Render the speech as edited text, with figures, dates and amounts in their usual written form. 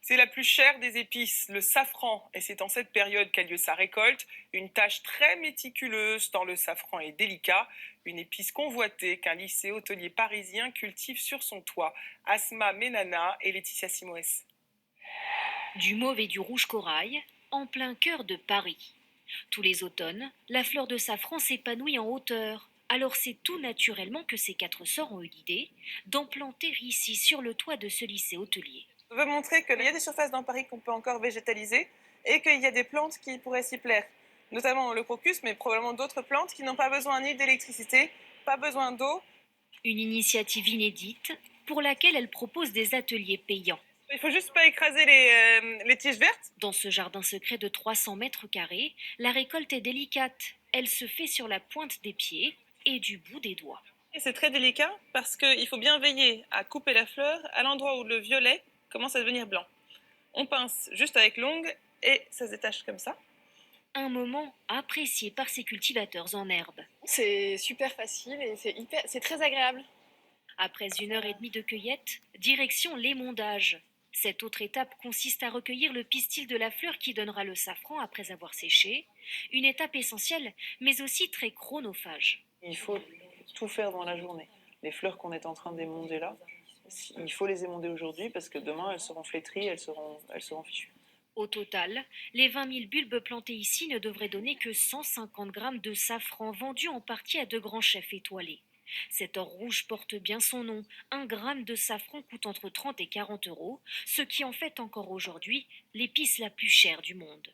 C'est la plus chère des épices, le safran, et c'est en cette période qu'a lieu sa récolte. Une tâche très méticuleuse tant le safran est délicat, une épice convoitée qu'un lycée hôtelier parisien cultive sur son toit. Asma Menana et Laetitia Simoes. Du mauve et du rouge corail, en plein cœur de Paris. Tous les automnes, la fleur de safran s'épanouit en hauteur. Alors c'est tout naturellement que ces quatre sœurs ont eu l'idée d'en planter ici sur le toit de ce lycée hôtelier. On veut montrer qu'il y a des surfaces dans Paris qu'on peut encore végétaliser et qu'il y a des plantes qui pourraient s'y plaire, notamment le crocus, mais probablement d'autres plantes qui n'ont pas besoin ni d'électricité, pas besoin d'eau. Une initiative inédite pour laquelle elle propose des ateliers payants. Il faut juste pas écraser les tiges vertes. Dans ce jardin secret de 300 mètres carrés, la récolte est délicate. Elle se fait sur la pointe des pieds et du bout des doigts. Et c'est très délicat parce qu'il faut bien veiller à couper la fleur à l'endroit où le violet commence à devenir blanc. On pince juste avec l'ongle et ça se détache comme ça. Un moment apprécié par ces cultivateurs en herbe. C'est super facile et c'est très agréable. Après 1 heure et demie de cueillette, direction l'émondage. Cette autre étape consiste à recueillir le pistil de la fleur qui donnera le safran après avoir séché, une étape essentielle mais aussi très chronophage. Il faut tout faire dans la journée. Les fleurs qu'on est en train d'émonder là, il faut les émonder aujourd'hui parce que demain elles seront flétries, elles seront fichues. Au total, les 20 000 bulbes plantés ici ne devraient donner que 150 grammes de safran vendus en partie à de grands chefs étoilés. Cet or rouge porte bien son nom. 1 gramme de safran coûte entre 30 et 40 euros, ce qui en fait encore aujourd'hui l'épice la plus chère du monde.